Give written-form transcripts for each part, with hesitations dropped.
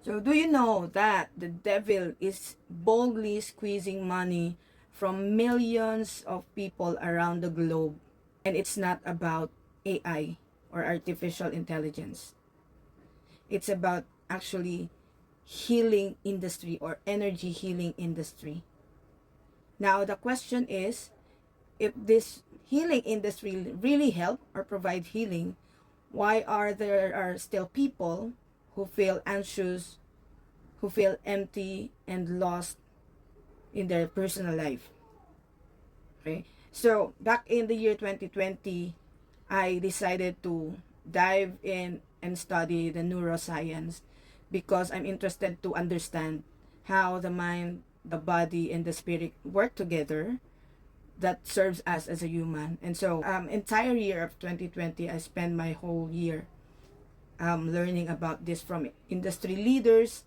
So do you know that the devil is boldly squeezing money from millions of people around the globe? And it's not about AI or artificial intelligence. It's about actually healing industry or energy healing industry. Now the question is, if this healing industry really help or provide healing, why are still people who feel anxious, who feel empty and lost in their personal life? Okay, so back in the year 2020, I decided to dive in and study the neuroscience because I'm interested to understand how the mind, the body, and the spirit work together that serves us as a human. And so entire year of 2020, I spent my whole year learning about this from industry leaders,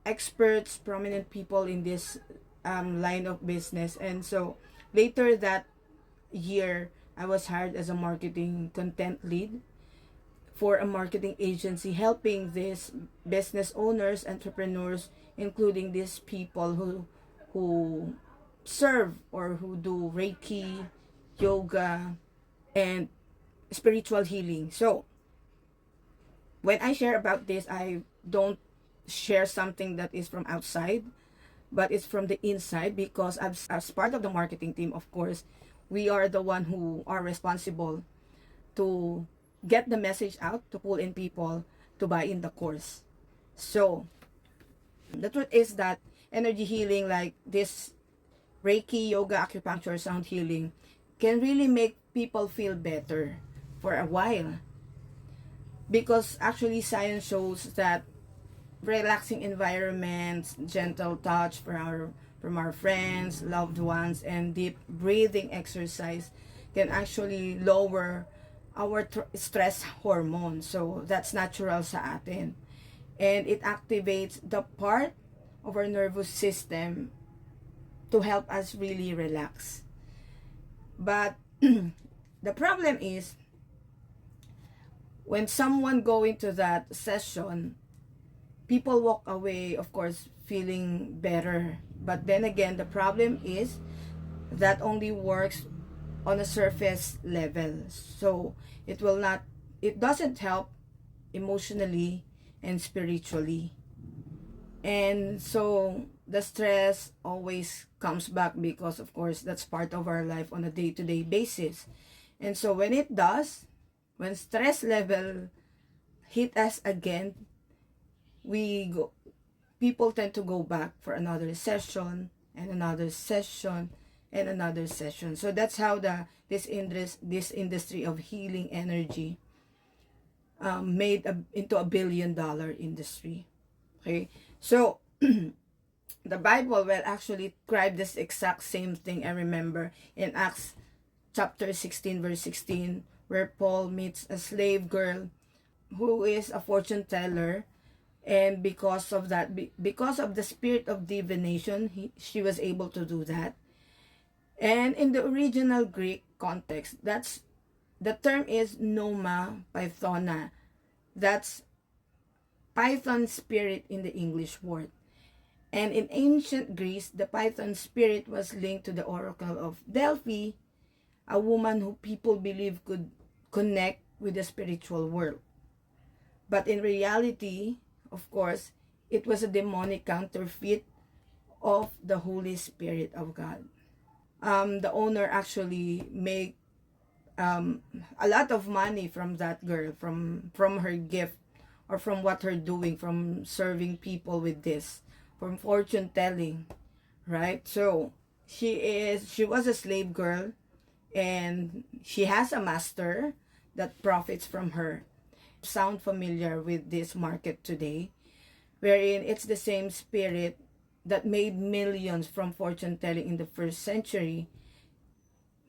experts, prominent people in this line of business. And so later that year, I was hired as a marketing content lead for a marketing agency, helping these business owners, entrepreneurs, including these people who serve or who do Reiki, yoga, and spiritual healing. So when I share about this, I don't share something that is from outside, but it's from the inside, because as part of the marketing team, of course, we are the one who are responsible to get the message out, to pull in people to buy in the course. So the truth is that energy healing like this Reiki, yoga, acupuncture, sound healing can really make people feel better for a while, because actually science shows that relaxing environments, gentle touch from our friends, loved ones, and deep breathing exercise can actually lower our stress hormone. So that's natural sa atin. And it activates the part of our nervous system to help us really relax. But the problem is, when someone go into that session, people walk away, of course, feeling better. But then again, the problem is that only works on a surface level. So it doesn't help emotionally and spiritually. And so the stress always comes back, because of course that's part of our life on a day-to-day basis. And so when it does, when stress level hit us again, we go people tend to go back for another session and another session and another session. So that's how this industry of healing energy into a $1 billion industry. Okay, so the Bible will actually describe this exact same thing. I remember in Acts chapter 16 verse 16, where Paul meets a slave girl who is a fortune teller, and because of that, because of the spirit of divination, she was able to do that. And in the original Greek context, that's the term is Noma Pythona. That's Python spirit in the English word. And in ancient Greece, the Python spirit was linked to the oracle of Delphi, a woman who people believe could connect with the spiritual world. But in reality, of course, it was a demonic counterfeit of the Holy Spirit of God. The owner actually made a lot of money from that girl, from her gift, or from what her doing, from serving people with this, from fortune telling, right? So she was a slave girl, and she has a master that profits from her. Sound familiar with this market today, wherein it's the same spirit that made millions from fortune telling in the first century,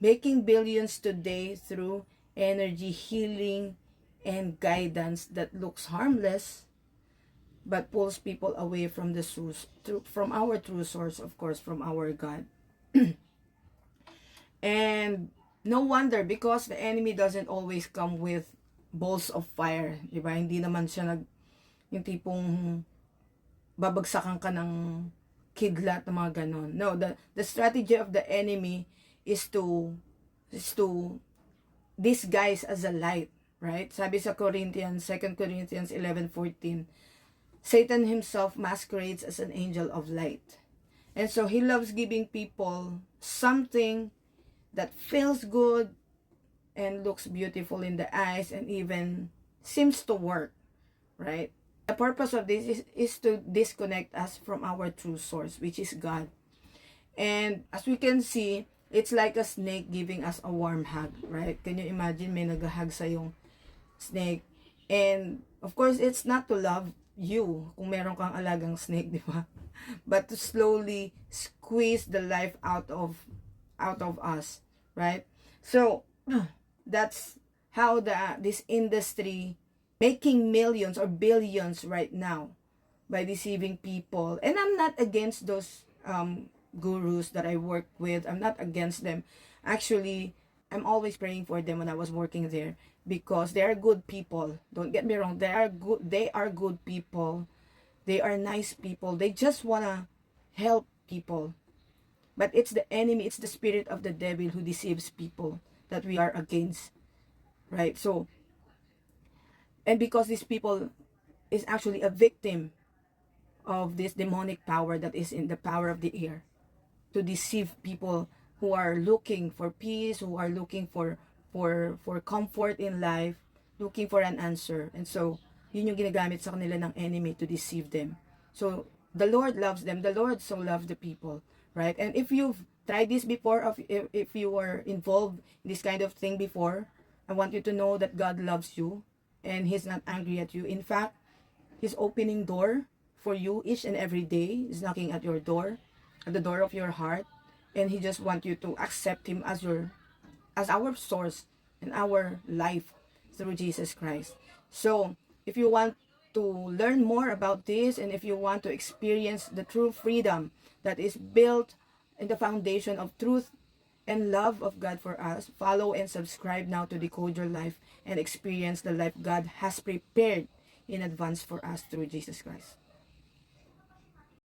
making billions today through energy healing and guidance that looks harmless but pulls people away from the source, from our true source, of course, from our God. And no wonder, because the enemy doesn't always come with balls of fire, di ba? Hindi naman siya yung tipong babagsakan ka ng kidlat, ng mga ganon. No, the strategy of the enemy is to disguise as a light, right? Sabi sa Corinthians, 2 Corinthians 11:14, Satan himself masquerades as an angel of light. And so he loves giving people something that feels good and looks beautiful in the eyes and even seems to work, right? The purpose of this is to disconnect us from our true source, which is God. And as we can see, it's like a snake giving us a warm hug, right? Can you imagine may nag-hug sa yung snake? And of course, it's not to love you kung meron kang alagang snake, di ba? But to slowly squeeze the life out of us, right? So that's how this industry making millions or billions right now by deceiving people. And I'm not against those gurus that I work with. I'm not against them. Actually, I'm always praying for them when I was working there because they are good people. Don't get me wrong. They are good people. They are nice people. They just wanna help people. But it's the enemy, it's the spirit of the devil who deceives people that we are against. Right? So, and because these people is actually a victim of this demonic power that is in the power of the air to deceive people who are looking for peace, who are looking for comfort in life, looking for an answer. And so, yun yung ginagamit sa kanila ng enemy to deceive them. So, the Lord loves them. The Lord so loves the people, right? And if you've tried this before, if you were involved in this kind of thing before, I want you to know that God loves you and He's not angry at you. In fact, He's opening door for you each and every day. He's knocking at your door, at the door of your heart, and He just wants you to accept Him as our source in our life through Jesus Christ. So, if you want to learn more about this and if you want to experience the true freedom that is built in the foundation of truth and love of God for us, follow and subscribe now to Decode Your Life and experience the life God has prepared in advance for us through Jesus Christ.